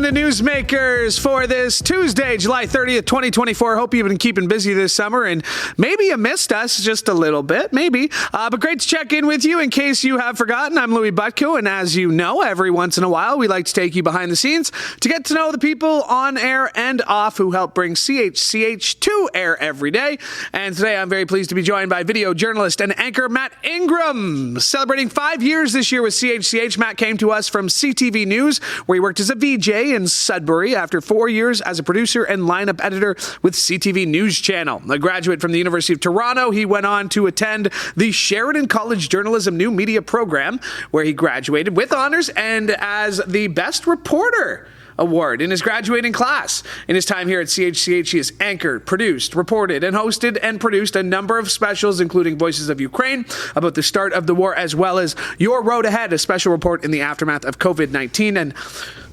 to Newsmakers for this Tuesday, July 30th, 2024. Hope you've been keeping busy this summer and maybe you missed us just a little bit, maybe. But great to check in with you in case you have forgotten. I'm Louie, and as you know, every once in a while, we like to take you behind the scenes to get to know the people on air and off who help bring CHCH to air every day. And today, I'm very pleased to be joined by video journalist and anchor Matt Ingram. Celebrating 5 years this year with CHCH, Matt came to us from CTV News, where he worked as a VJ in Sudbury after 4 years as a producer and lineup editor with CTV News Channel. A graduate from the University of Toronto, he went on to attend the Sheridan College Journalism New Media program, where he graduated with honors and as the best reporter award in his graduating class. In his time here at CHCH, he has anchored, produced, reported, and hosted and produced a number of specials, including Voices of Ukraine, about the start of the war, as well as Your Road Ahead, a special report in the aftermath of COVID-19. And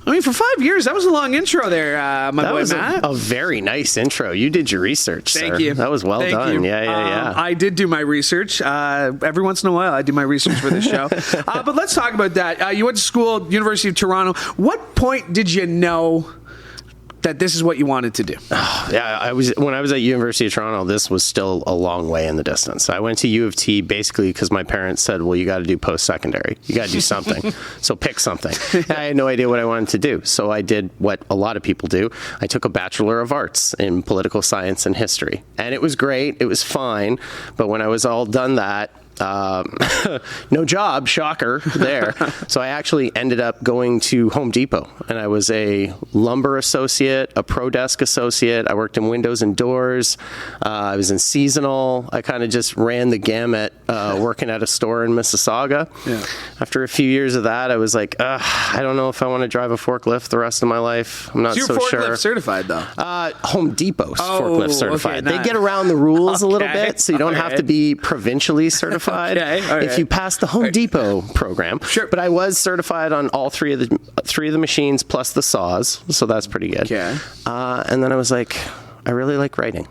I mean, for 5 years, that was a long intro there, my boy Matt. That was a very nice intro. You did your research, sir. Thank you. That was well done. Yeah. I did do my research. Every once in a while, I do my research for this show. But let's talk about that. You went to school, University of Toronto. What point did you know that this is what you wanted to do? Yeah, when I was at University of Toronto, this was still a long way in the distance. I went to U of T basically because my parents said, well, you got to do post-secondary. You got to do something. So pick something. And I had no idea what I wanted to do. So I did what a lot of people do. I took a Bachelor of Arts in political science and history. And it was great. It was fine. But when I was all done that, no job, shocker there. So I actually ended up going to Home Depot, and I was a lumber associate, a pro desk associate. I worked in windows and doors. I was in seasonal. I kind of just ran the gamut, working at a store in Mississauga. Yeah. After a few years of that, I was like, I don't know if I want to drive a forklift the rest of my life. I'm not so sure. You're forklift certified, though. Home Depot's forklift certified. Okay, they get around the rules a little bit, so you don't have to be provincially certified. If you pass the Home Depot program. Sure. But I was certified on all three of the machines plus the saws, so that's pretty good. Okay. And then I was like, I really like writing.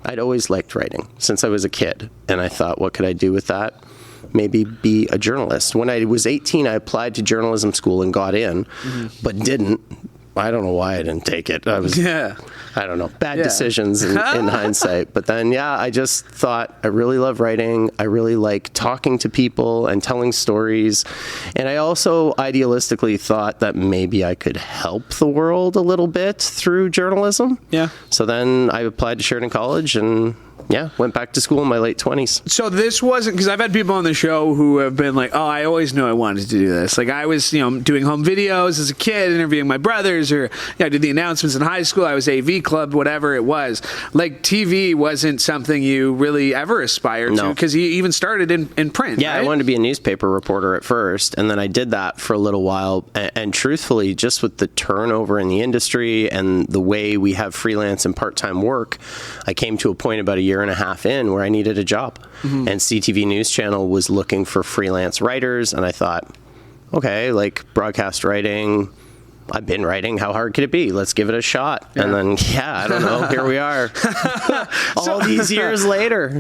I'd always liked writing since I was a kid, and I thought, what could I do with that? Maybe be a journalist. When I was 18, I applied to journalism school and got in, but didn't. I don't know why I didn't take it. I don't know, bad decisions in hindsight. But then, I just thought I really love writing. I really like talking to people and telling stories. And I also idealistically thought that maybe I could help the world a little bit through journalism. Yeah. So then I applied to Sheridan College and went back to school in my late 20s. So this wasn't, because I've had people on the show who have been like, oh, I always knew I wanted to do this. Like I was, doing home videos as a kid, interviewing my brothers, or I did the announcements in high school. I was AV club, whatever it was. Like TV wasn't something you really ever aspired to, because you even started in print. Yeah, right? I wanted to be a newspaper reporter at first, and then I did that for a little while. And truthfully, just with the turnover in the industry and the way we have freelance and part-time work, I came to a point about a year and a half in where I needed a job. And CTV News Channel was looking for freelance writers, and I thought, okay, like broadcast writing, I've been writing, how hard could it be? Let's give it a shot. And then, I don't know, here we are. All these years later.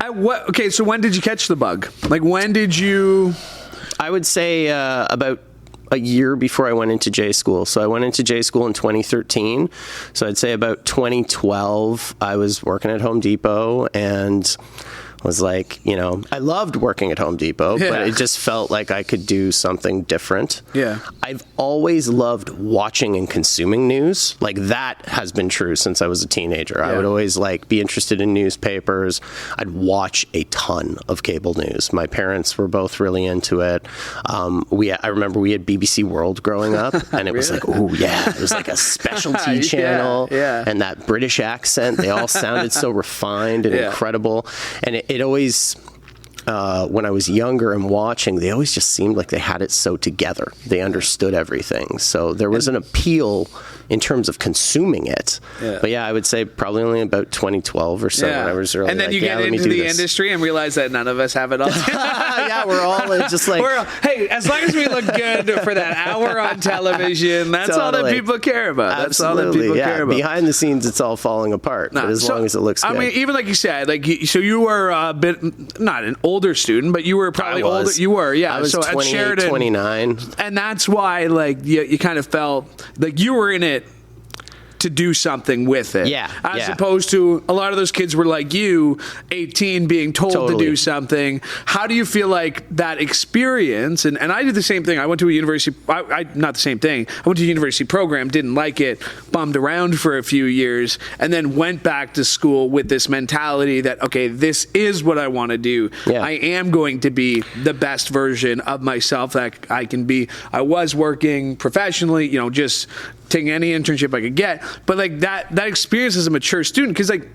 Okay, so when did you catch the bug? Like when did you... I would say about a year before I went into J school. So I went into J school in 2013. So I'd say about 2012, I was working at Home Depot and was like, I loved working at Home Depot, but it just felt like I could do something different. Yeah. I've always loved watching and consuming news. Like that has been true since I was a teenager. Yeah. I would always be interested in newspapers. I'd watch a ton of cable news. My parents were both really into it. I remember we had BBC World growing up, and it was like, it was like a specialty channel, and that British accent, they all sounded so refined and incredible. And it always, when I was younger and watching, they always just seemed like they had it so together. They understood everything. So there was an appeal in terms of consuming it. Yeah. But I would say probably only about 2012 or so when I was really and then you get into the industry and realize that none of us have it all. We're all just like... hey, as long as we look good for that hour on television, that's all that people care about. That's all that people care about. Behind the scenes, it's all falling apart. But as long as it looks good. I mean, even like you said, so you were a bit, not an older student, but you were probably older. You were, I was 28, 29. And that's why, you kind of felt like you were in it to do something with it. Yeah. As opposed to a lot of those kids were like you, 18, being told to do something. How do you feel like that experience? And I did the same thing. I went to a university, not the same thing. I went to a university program, didn't like it, bummed around for a few years, and then went back to school with this mentality that, okay, this is what I want to do. Yeah. I am going to be the best version of myself that I can be. I was working professionally, just taking any internship I could get. But like that experience as a mature student, because like,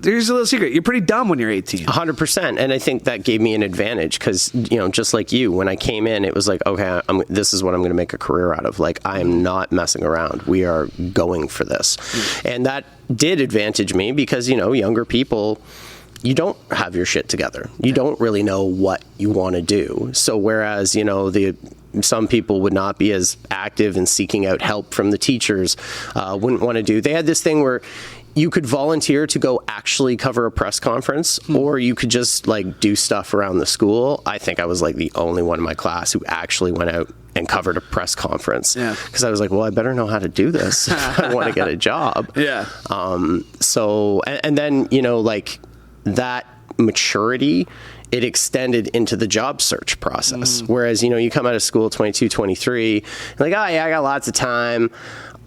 there's a little secret. You're pretty dumb when you're 18. 100%. And I think that gave me an advantage because, just like you, when I came in, it was like, okay, this is what I'm going to make a career out of. Like, I am not messing around. We are going for this. And that did advantage me because, younger people, you don't have your shit together. You don't really know what you want to do. So whereas, some people would not be as active in seeking out help from the teachers, wouldn't want to do. They had this thing where you could volunteer to go actually cover a press conference, or you could just like do stuff around the school. I think I was like the only one in my class who actually went out and covered a press conference. Yeah. Because I was like, well, I better know how to do this if I want to get a job. Yeah. So, and then, like that maturity, it extended into the job search process. Whereas, you come out of school 22, 23, like, oh yeah, I got lots of time.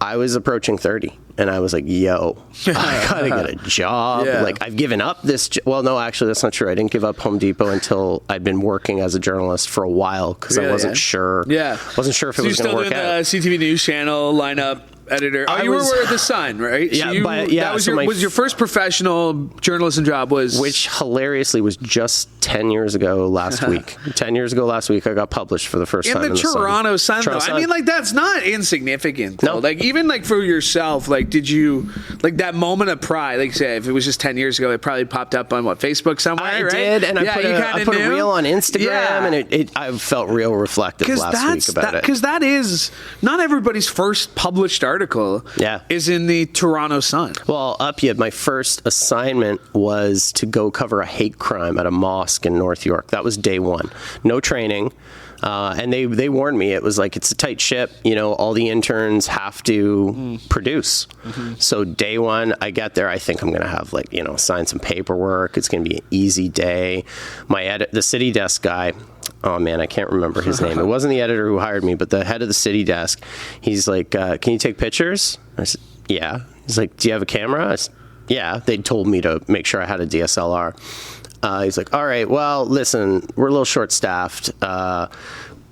I was approaching 30 and I was like, yo, I gotta get a job. Yeah. Like I've given up this. Well, no, actually that's not true. I didn't give up Home Depot until I'd been working as a journalist for a while because I wasn't sure. Yeah. Wasn't sure if it was going to work out. You still doing the CTV News Channel lineup? Editor. You were with The Sun, right? Yeah, so that was your first professional journalism job which hilariously was just 10 years ago last week. 10 years ago last week, I got published for the first time in the Toronto Sun. Toronto though. Sun. I mean, like, that's not insignificant, though. No. Like, even, like, for yourself, like, did you, like, that moment of pride, like, say, if it was just 10 years ago, it probably popped up on, Facebook somewhere, I right? did, and I put a reel on Instagram, and I felt real reflective last week about it. Because that is, not everybody's first published article is in the Toronto Sun. Well, my first assignment was to go cover a hate crime at a mosque in North York. That was day one. No training. And they warned me. It was like, it's a tight ship. All the interns have to produce. So day one, I get there. I think I'm going to have sign some paperwork. It's going to be an easy day. The city desk guy, oh man, I can't remember his name. It wasn't the editor who hired me, but the head of the city desk. He's like, can you take pictures? I said, yeah. He's like, do you have a camera? I said, yeah. They told me to make sure I had a DSLR. He's like, all right, well, listen, we're a little short-staffed. We're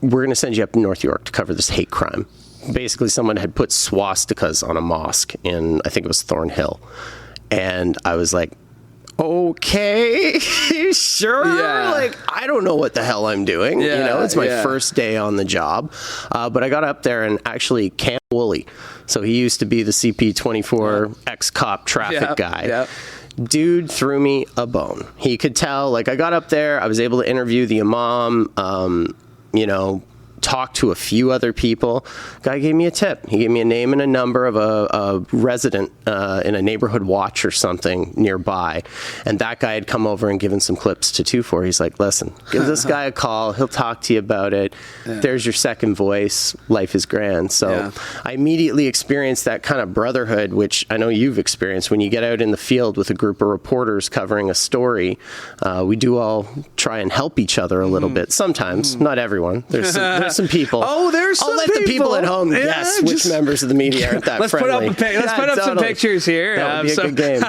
going to send you up to North York to cover this hate crime. Basically, someone had put swastikas on a mosque in, I think it was Thornhill. And I was like, okay, sure. Yeah. Like, I don't know what the hell I'm doing. It's my first day on the job. But I got up there and actually Cam Woolley. So he used to be the CP24 ex-cop traffic guy. Dude threw me a bone. He could tell, like, I got up there, I was able to interview the imam, talked to a few other people. Guy gave me a tip. He gave me a name and a number of a resident in a neighborhood watch or something nearby. And that guy had come over and given some clips to 2-4. He's like, listen, give this guy a call. He'll talk to you about it. Yeah. There's your second voice. Life is grand. So I immediately experienced that kind of brotherhood, which I know you've experienced when you get out in the field with a group of reporters covering a story. We do all try and help each other a little bit. Sometimes, not everyone. There's some people. Oh, there's some people. I'll let the people at home guess which members of the media aren't that friendly. Let's put up some pictures here. That would be a good game.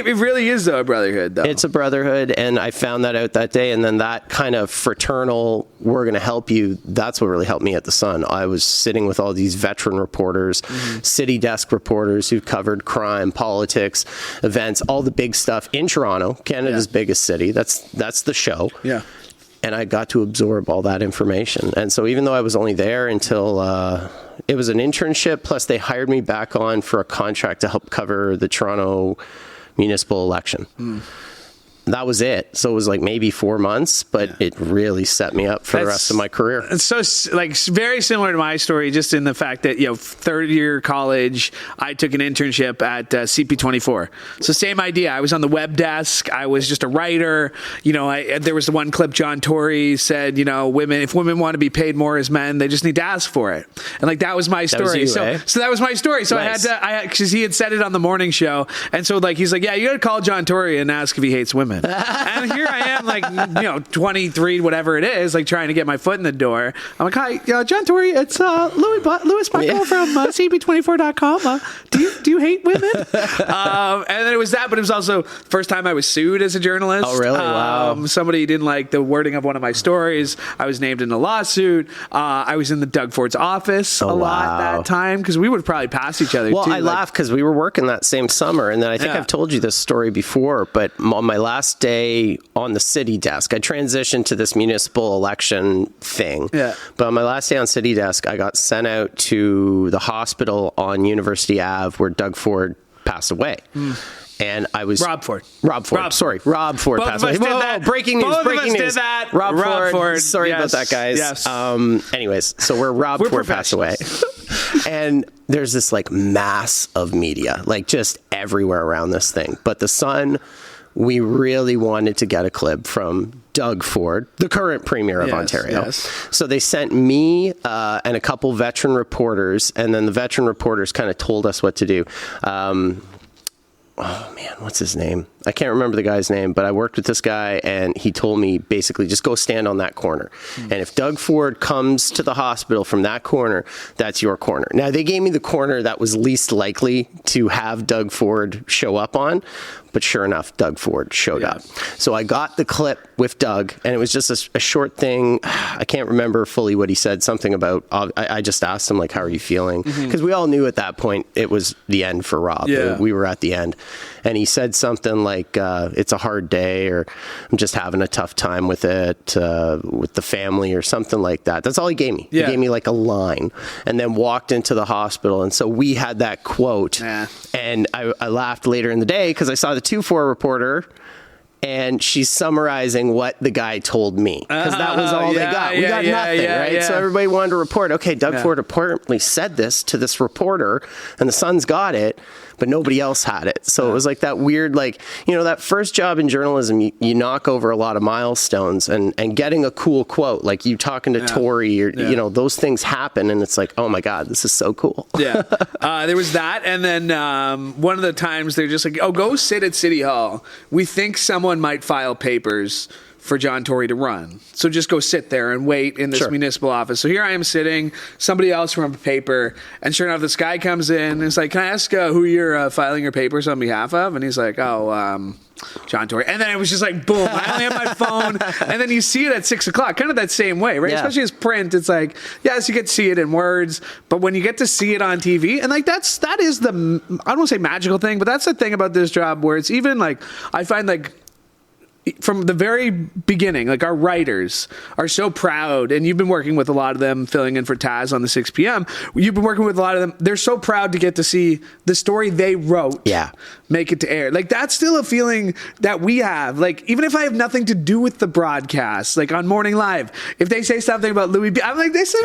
It really is, though, a brotherhood, though. It's a brotherhood, and I found that out that day, and then that kind of fraternal, we're going to help you, that's what really helped me at The Sun. I was sitting with all these veteran reporters, city desk reporters who covered crime, politics, events, all the big stuff in Toronto, Canada's biggest city. That's the show. Yeah. And I got to absorb all that information. And so even though I was only there until it was an internship, plus they hired me back on for a contract to help cover the Toronto municipal election. that was it. So it was like maybe 4 months, but it really set me up for the rest of my career. It's so like very similar to my story, just in the fact that, third year college, I took an internship at CP24. So same idea. I was on the web desk. I was just a writer. There was the one clip John Tory said, if women want to be paid more as men, they just need to ask for it. And like, that was my story. That was you, so that was my story. So nice. because he had said it on the morning show. And so like, he's like, yeah, you got to call John Tory and ask if he hates women. And here I am, like, 23, whatever it is, like trying to get my foot in the door. I'm like, hi, John Tory, it's Louis Buckle from CP24.com. Do you hate women? And then it was that, but it was also first time I was sued as a journalist. Oh, really? Wow. Somebody didn't like the wording of one of my stories. I was named in a lawsuit. I was in the Doug Ford's office a lot that time because we would probably pass each other. Well, too. I laugh because we were working that same summer, and then I think I've told you this story before, but on my last day on the city desk, I transitioned to this municipal election thing. Yeah. But on my last day on city desk, I got sent out to the hospital on University Ave where Doug Ford passed away. And I was Rob Ford. Sorry, Rob Ford passed away. Whoa, breaking news! Breaking news! Did that. Rob Ford. Sorry about that, guys. Yes. Anyways, so where Rob Ford passed away, and there's this like mass of media, like just everywhere around this thing. But the Sun, we really wanted to get a clip from Doug Ford, the current premier of Ontario. Yes. So they sent me and a couple veteran reporters, and then the veteran reporters kind of told us what to do. Oh man, what's his name? I can't remember the guy's name, but I worked with this guy and he told me basically just go stand on that corner. And if Doug Ford comes to the hospital from that corner, that's your corner. Now they gave me the corner that was least likely to have Doug Ford show up on, but sure enough, Doug Ford showed up. So I got the clip with Doug and it was just a short thing. I can't remember fully what he said, something about, I just asked him like, how are you feeling? Because we all knew at that point it was the end for Rob. Yeah. We were at the end. And he said something like, it's a hard day, or I'm just having a tough time with it, with the family, or something like that. That's all he gave me. Yeah. He gave me like a line and then walked into the hospital. And so we had that quote. And I laughed later in the day because I saw the 2-4 reporter and she's summarizing what the guy told me, because that was all they got. We got nothing, right? So everybody wanted to report, okay, Doug Ford apparently said this to this reporter and the Sun's got it, but nobody else had it. So it was like that weird, like, that first job in journalism, you knock over a lot of milestones, and getting a cool quote, like you talking to Tory, or, those things happen, and it's like, oh my God, this is so cool. There was that. And then one of the times they're just like, oh, go sit at City Hall. We think someone might file papers for John Tory to run. So just go sit there and wait in this municipal office. So here I am sitting, somebody else from a paper, and sure enough, this guy comes in and is like, can I ask who you're filing your papers on behalf of? And he's like, John Tory. And then it was just like, boom, I only have my phone. And then you see it at 6 o'clock, kind of that same way, right? Especially as print, it's like, yes, you get to see it in words, but when you get to see it on TV, and like that is the, I don't want to say magical thing, but that's the thing about this job where it's even like, I find like, from the very beginning, like our writers are so proud, and you've been working with a lot of them, filling in for Taz on the 6 p.m. You've been working with a lot of them. They're so proud to get to see the story they wrote make it to air. Like that's still a feeling that we have. Like even if I have nothing to do with the broadcast, like on Morning Live, if they say something about Louie, I'm like, they said,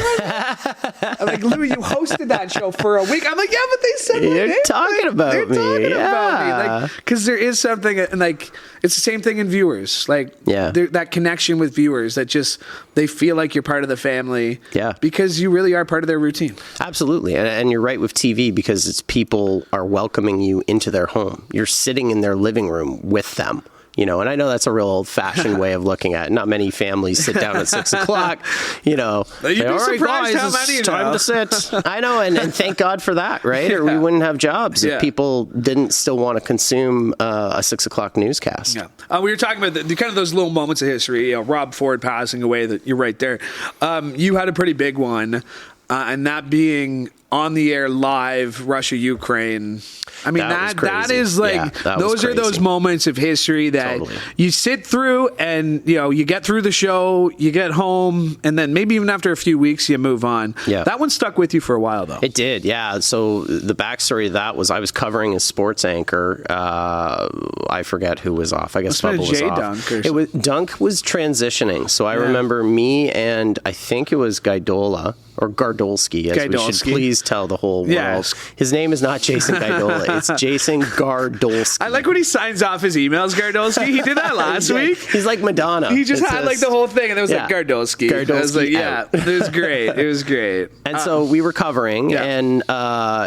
I'm like, Louie, you hosted that show for a week. I'm like, yeah, but they said you're talking about me. They're talking about me. Like, because there is something, and like it's the same thing in viewers. Like that connection with viewers that just they feel like you're part of the family because you really are part of their routine. Absolutely. And you're right with TV, because it's people are welcoming you into their home. You're sitting in their living room with them. And I know that's a real old-fashioned way of looking at it. Not many families sit down at 6 o'clock, You'd be surprised how many it's time to sit. I know, and thank God for that, right? Or we wouldn't have jobs if people didn't still want to consume a 6 o'clock newscast. We were talking about the kind of those little moments of history, Rob Ford passing away, that you're right there. You had a pretty big one, and that being on the air live Russia Ukraine. I mean, that is like, yeah, those are those moments of history that Totally. you sit through, and you get through the show, you get home, and then maybe even after a few weeks you move on. Yeah. That one stuck with you for a while though. It did, yeah. So the backstory of that was I was covering a sports anchor. I forget who was off. I guess Bubba was Jay off. Dunk was transitioning. So I remember me and I think it was Gaidola or Gardolski, as we should please tell the whole world. Yes. His name is not Jason Gaidola. It's Jason Gardolski. I like when he signs off his emails, Gardolski. He did that last week. He's like Madonna. He just had like the whole thing, and it was like Gardolski. I was like, out. it was great. It was great. And so we were covering, and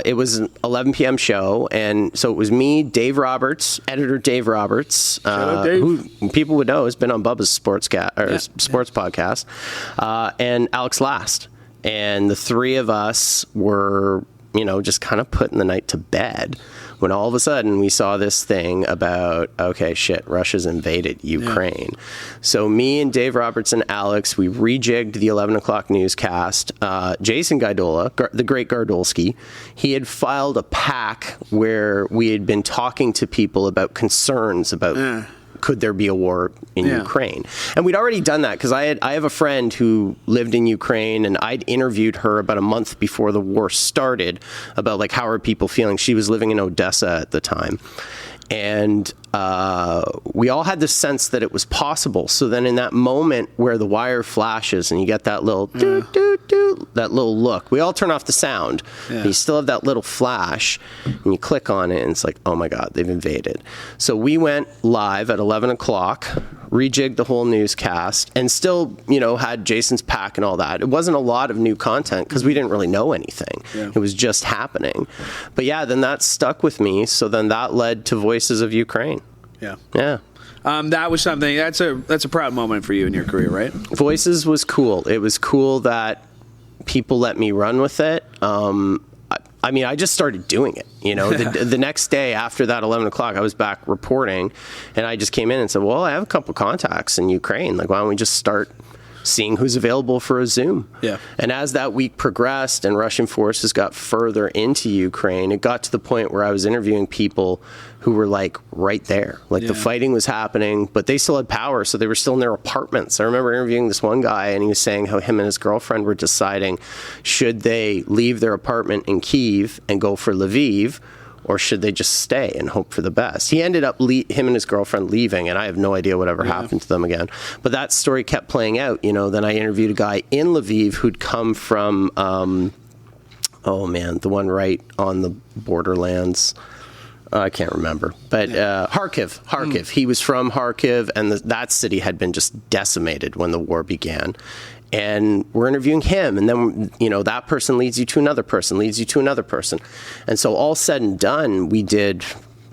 it was an 11 p.m. show, and so it was me, Dave Roberts, editor Dave Roberts, who people would know has been on Bubba's sports podcast, and Alex Last. And the three of us were, just kind of putting the night to bed when all of a sudden we saw this thing about, okay, shit, Russia's invaded Ukraine. Yeah. So me and Dave Roberts and Alex, we rejigged the 11 o'clock newscast. Jason Gaidola, the great Gardolski, he had filed a pack where we had been talking to people about concerns about could there be a war in Ukraine? And we'd already done that because I have a friend who lived in Ukraine, and I'd interviewed her about a month before the war started about like how are people feeling. She was living in Odessa at the time. And we all had the sense that it was possible. So then in that moment where the wire flashes and you get that little doot, doot, doot, that little look, we all turn off the sound. And you still have that little flash, and you click on it, and it's like, oh my God, they've invaded. So we went live at 11 o'clock, rejigged the whole newscast, and still, had Jason's pack and all that. It wasn't a lot of new content because we didn't really know anything. Yeah. It was just happening. But then that stuck with me. So then that led to Voices of Ukraine. Yeah. Yeah. That was something, that's a proud moment for you in your career, right? Voices was cool. It was cool that people let me run with it. I just started doing it. The next day after that 11 o'clock, I was back reporting, and I just came in and said, well, I have a couple contacts in Ukraine. Like, why don't we just start seeing who's available for a Zoom? Yeah. And as that week progressed and Russian forces got further into Ukraine, it got to the point where I was interviewing people who were like right there. Like the fighting was happening, but they still had power, so they were still in their apartments. I remember interviewing this one guy, and he was saying how him and his girlfriend were deciding should they leave their apartment in Kyiv and go for Lviv, or should they just stay and hope for the best? He ended up, him and his girlfriend leaving, and I have no idea whatever happened to them again. But that story kept playing out. Then I interviewed a guy in Lviv who'd come from, the one right on the borderlands. I can't remember, but Kharkiv. He was from Kharkiv, and that city had been just decimated when the war began. And we're interviewing him, and then, that person leads you to another person, leads you to another person. And so all said and done, we did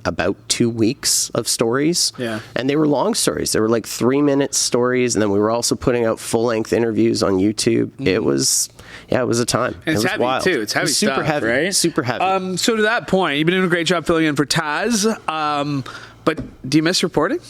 about 2 weeks of stories. Yeah. And they were long stories. They were like 3-minute stories, and then we were also putting out full-length interviews on YouTube. It was a time. And it's heavy, wild. too. It's heavy stuff, super heavy, right? Super heavy. So to that point, you've been doing a great job filling in for Taz, but do you miss reporting?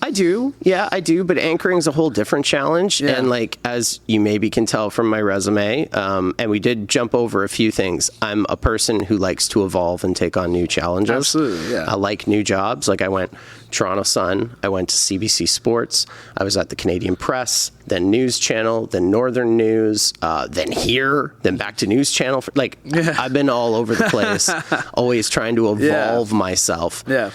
I do. Yeah, I do. But anchoring is a whole different challenge. Yeah. And as you maybe can tell from my resume, and we did jump over a few things, I'm a person who likes to evolve and take on new challenges. Absolutely, yeah. I like new jobs. I went Toronto Sun, I went to CBC Sports, I was at the Canadian Press, then News Channel, then Northern News, then here, then back to News Channel. I've been all over the place, always trying to evolve myself. Yeah.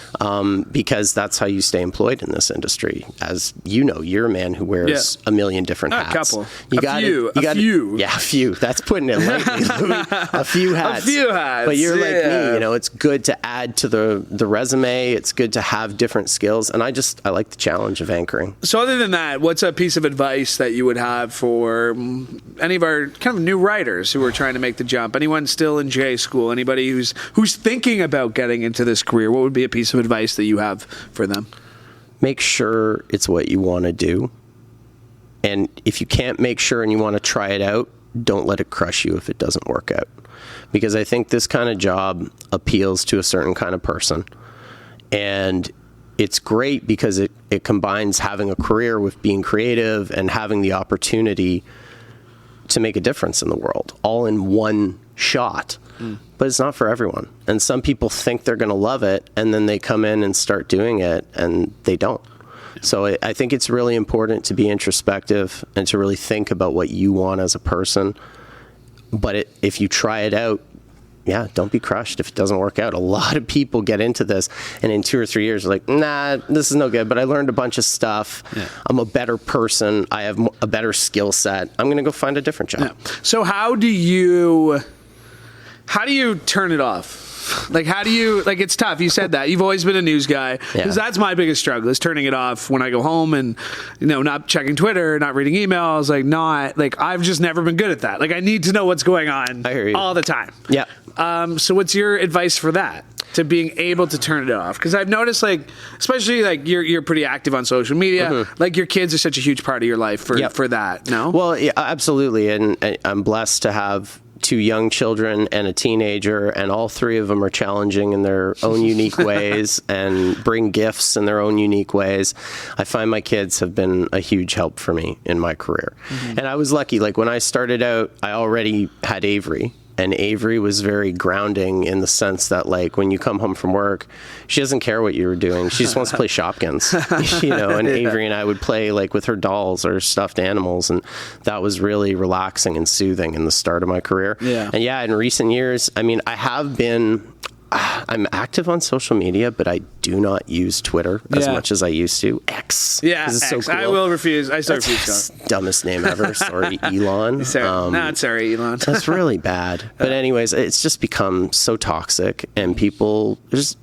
Because that's how you stay employed in this industry. As you know, you're a man who wears a million different hats. A couple. A few. Yeah, a few. That's putting it lightly, Louie. A few hats. A few hats. But you're like me, it's good to add to the resume. It's good to have different skills. And I like the challenge of anchoring. So other than that, what's a piece of advice that you would have for any of our kind of new writers who are trying to make the jump? Anyone still in J school? Anybody who's thinking about getting into this career? What would be a piece of advice that you have for them? Make sure it's what you want to do. And if you can't make sure and you want to try it out, don't let it crush you if it doesn't work out. Because I think this kind of job appeals to a certain kind of person. And it's great because it combines having a career with being creative and having the opportunity to make a difference in the world, all in one shot. But it's not for everyone. And some people think they're going to love it, and then they come in and start doing it, and they don't. So I think it's really important to be introspective and to really think about what you want as a person. But if you try it out, don't be crushed if it doesn't work out. A lot of people get into this, and in 2 or 3 years, they're like, nah, this is no good, but I learned a bunch of stuff. Yeah. I'm a better person. I have a better skill set. I'm going to go find a different job. Yeah. So how do you turn it off? Like, how do you, like, it's tough. You said that. You've always been a news guy. Because that's my biggest struggle, is turning it off when I go home and, not checking Twitter, not reading emails, I've just never been good at that. Like, I need to know what's going on all the time. Yeah. So what's your advice for that? To being able to turn it off? Because I've noticed, especially you're pretty active on social media. Mm-hmm. Your kids are such a huge part of your life for that. No? Well, yeah, absolutely. And I'm blessed to have 2 young children and a teenager, and all 3 of them are challenging in their own unique ways and bring gifts in their own unique ways. I find my kids have been a huge help for me in my career. Mm-hmm. And I was lucky. When I started out, I already had Avery. And Avery was very grounding in the sense that, when you come home from work, she doesn't care what you were doing. She just wants to play Shopkins, and Avery and I would play, with her dolls or stuffed animals. And that was really relaxing and soothing in the start of my career. Yeah. And in recent years, I'm active on social media, but I do not use Twitter as much as I used to. X. Yeah, X. So cool. I will refuse. I still refuse. Dumbest name ever. Sorry, Elon. Sorry, Elon. That's really bad. But anyways, it's just become so toxic, and people, there's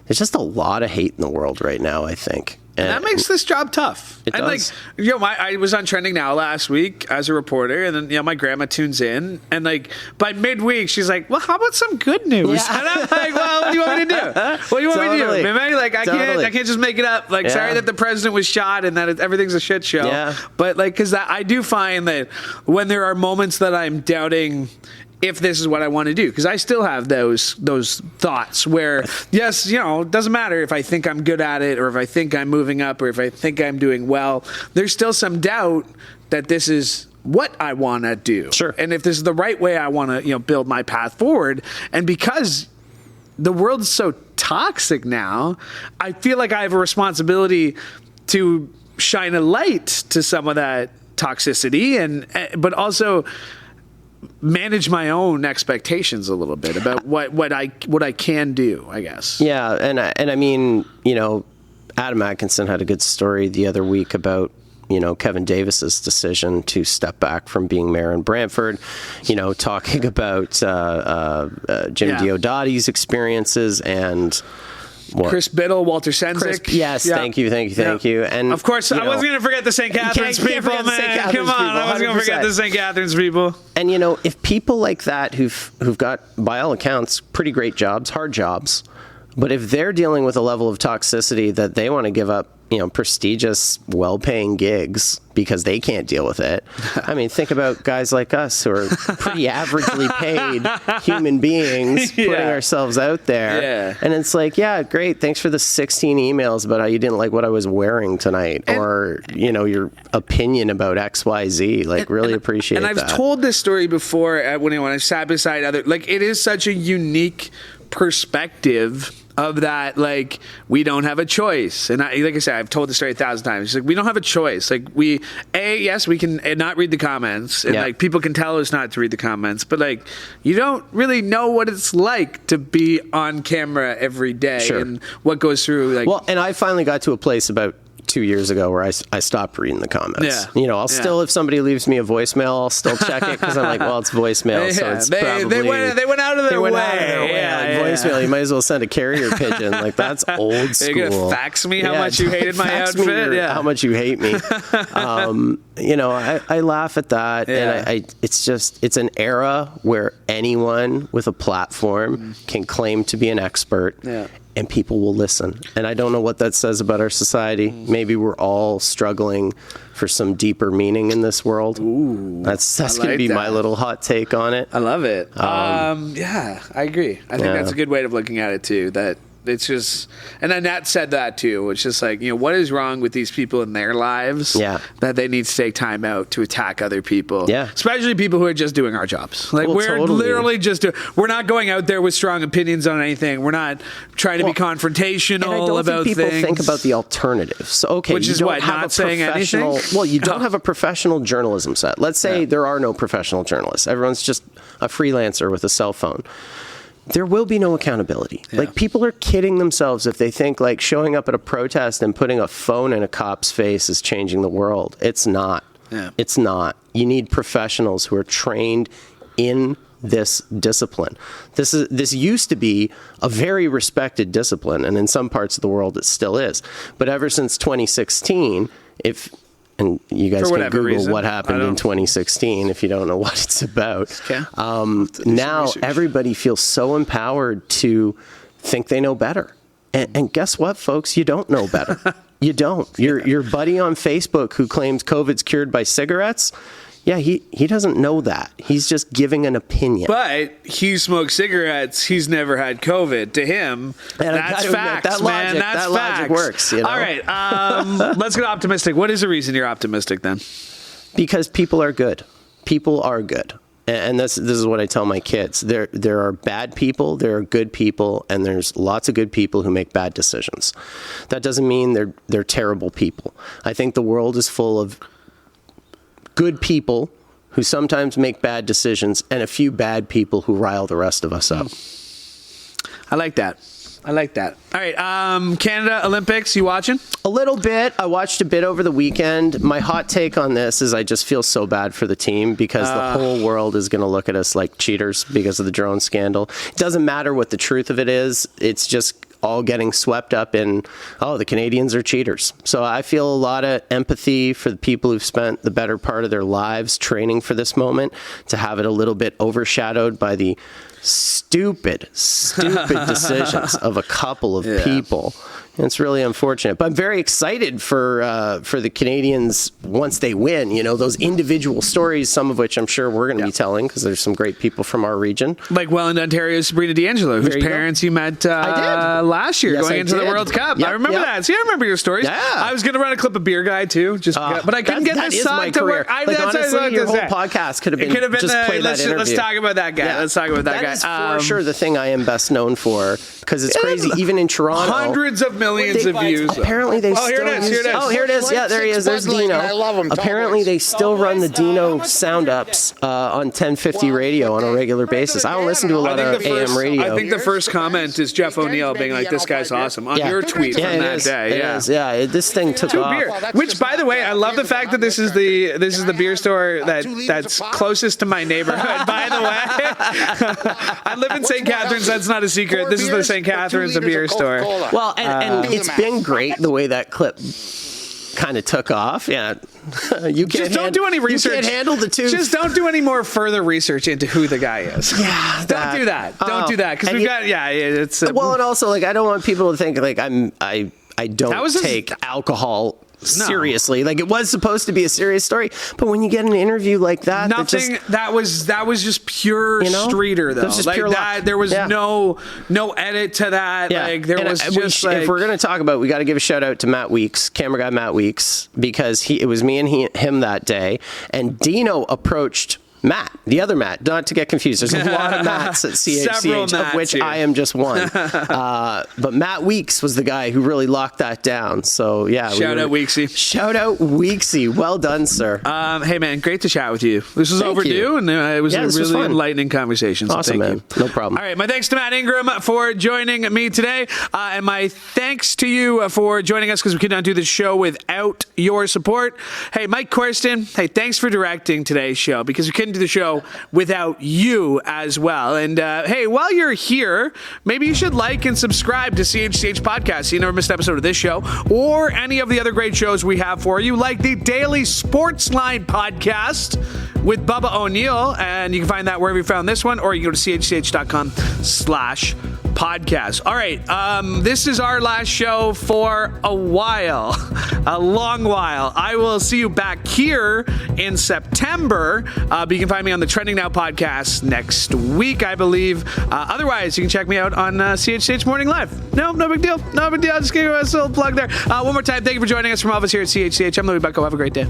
just a lot of hate in the world right now, I think. And that makes this job tough. It does. I was on Trending Now last week as a reporter, and then, my grandma tunes in, and, by midweek, she's like, well, how about some good news? Yeah. And I'm like, well, what do you want me to do? What do you want me to do? Maybe, I can't just make it up. Sorry that the president was shot and that everything's a shit show. Yeah. But, because I do find that when there are moments that I'm doubting if this is what I want to do, because I still have those thoughts where, yes, it doesn't matter if I think I'm good at it or if I think I'm moving up or if I think I'm doing well. There's still some doubt that this is what I want to do. Sure. And if this is the right way I want to, build my path forward. And because the world's so toxic now, I feel like I have a responsibility to shine a light to some of that toxicity, but also manage my own expectations a little bit about what I can do, I guess. Yeah, and I mean, Adam Atkinson had a good story the other week about Kevin Davis's decision to step back from being mayor in Brantford, talking about Jim Diodati's experiences and Chris Biddle, Walter Senzik. Yes, yeah. Thank you. And of course, I wasn't going to forget the St. Catharines people, man. Come on, I wasn't going to forget the St. Catharines people. And if people like that who've got, by all accounts, pretty great jobs, hard jobs, but if they're dealing with a level of toxicity that they want to give up, prestigious, well-paying gigs because they can't deal with it. I mean, think about guys like us who are pretty averagely paid human beings putting ourselves out there. Yeah. And it's great. Thanks for the 16 emails about how you didn't like what I was wearing tonight, or, your opinion about XYZ. Really appreciate that. And I've told this story before when I sat beside other, it is such a unique perspective of that, we don't have a choice. And like I said, I've told the story 1,000 times. It's we don't have a choice. Yes, we can not read the comments, and people can tell us not to read the comments, but you don't really know what it's like to be on camera every day and what goes through. Well, and I finally got to a place about 2 years ago where I stopped reading the comments. Yeah. I'll still, if somebody leaves me a voicemail, I'll still check it because I'm well, it's voicemail, so it's probably... They went out of their way. Voicemail, you might as well send a carrier pigeon. That's old school. You're going to fax me how much you hated my outfit? How much you hate me. I laugh at that, and it's an era where anyone with a platform can claim to be an expert. Yeah. And people will listen. And I don't know what that says about our society. Maybe we're all struggling for some deeper meaning in this world. Ooh, that's going to be my little hot take on it. I love it. I agree. I think that's a good way of looking at it too. That It's just, and Annette said that too. It's just like, what is wrong with these people in their lives that they need to take time out to attack other people? Yeah. Especially people who are just doing our jobs. Like, we're literally just, we're not going out there with strong opinions on anything. We're not trying to be confrontational about things. People think about the alternatives. So, okay, which is what, not saying anything? Well, you don't have a professional journalism set. Let's say there are no professional journalists. Everyone's just a freelancer with a cell phone. There will be no accountability. Yeah. Like, people are kidding themselves if they think like showing up at a protest and putting a phone in a cop's face is changing the world. It's not. Yeah. It's not. You need professionals who are trained in this discipline. This used to be a very respected discipline, and in some parts of the world it still is. But ever since 2016, and you guys can Google what happened in 2016 if you don't know what it's about. Okay. Now everybody feels so empowered to think they know better. And guess what, folks? You don't know better. You don't. Your buddy on Facebook who claims COVID's cured by cigarettes, he doesn't know that. He's just giving an opinion. But he smokes cigarettes. He's never had COVID. To him, that's facts, man. That logic works. All right. Let's get optimistic. What is the reason you're optimistic then? Because people are good. People are good. And this is what I tell my kids. There are bad people, there are good people, and there's lots of good people who make bad decisions. That doesn't mean they're terrible people. I think the world is full of good people who sometimes make bad decisions, and a few bad people who rile the rest of us up. I like that. All right, Canada Olympics, you watching? A little bit. I watched a bit over the weekend. My hot take on this is I just feel so bad for the team because the whole world is going to look at us like cheaters because of the drone scandal. It doesn't matter what the truth of it is. It's just all getting swept up in, the Canadians are cheaters. So I feel a lot of empathy for the people who've spent the better part of their lives training for this moment, to have it a little bit overshadowed by the stupid decisions of a couple of people. And it's really unfortunate. But I'm very excited for the Canadians once they win. Those individual stories, some of which I'm sure we're going to be telling because there's some great people from our region. Like Welland, Ontario's Sabrina D'Angelo, whose parents you met last year going into the World Cup. I remember that. See, I remember your stories. Yeah. I was going to run a clip of Beer Guy too, but I couldn't get this song to work. Honestly, your whole podcast could have been just play that interview. Let's talk about that guy. That is for sure the thing I am best known for, because it's crazy. Even in Toronto, hundreds of millions of views. Apparently they still here it is. Yeah, there he is. There's Dino. Apparently they still run the Dino sound-ups on 1050 radio on a regular basis. I don't listen to a lot of AM radio. I think the first comment is Jeff O'Neill being like, "This guy's awesome" on your tweet from that day. This thing took off. Which, by the way, I love the fact that this is the beer store that's closest to my neighborhood. By the way, I live in St. Catharines. That's not a secret. This is the St. Catharines beer store. Well, and it's been great the way that clip kind of took off. Yeah. Don't do any research. You can't handle the two. Just don't do any more further research into who the guy is. Yeah. Don't do that. Don't do that. Because it's... well, and also, I don't want people to think, I don't take alcohol seriously. It was supposed to be a serious story, but when you get an interview like that, that was just pure streeter though. Just pure luck. There was no edit to that. If we're going to talk about, we got to give a shout out to Matt Weeks, camera guy Matt Weeks, because it was me and him that day, and Dino approached Matt, the other Matt, not to get confused. There's a lot of Matts at CHCH, of which I am just one. But Matt Weeks was the guy who really locked that down. So, yeah. Shout out Weeksy. Shout out Weeksy. Well done, sir. Hey, man, great to chat with you. This was overdue, and it was a really enlightening conversation. So awesome, man. No problem. All right, my thanks to Matt Ingram for joining me today. And my thanks to you for joining us, because we could not do this show without your support. Hey, Mike Corsten, thanks for directing today's show, because we couldn't do the show without you as well. And hey, while you're here, maybe you should like and subscribe to CHCH Podcast so you never miss an episode of this show or any of the other great shows we have for you, like the Daily Sportsline Podcast with Bubba O'Neill. And you can find that wherever you found this one, or you go to chch.com/podcast. podcast. All right, this is our last show for a while, a long while. I will see you back here in September, but you can find me on the Trending Now podcast next week, I believe. Otherwise, you can check me out on CHCH Morning Live. No big deal. No big deal. I'll just give you a little plug there. One more time, thank you for joining us from all of us here at CHCH. I'm Louie Bucko. Have a great day.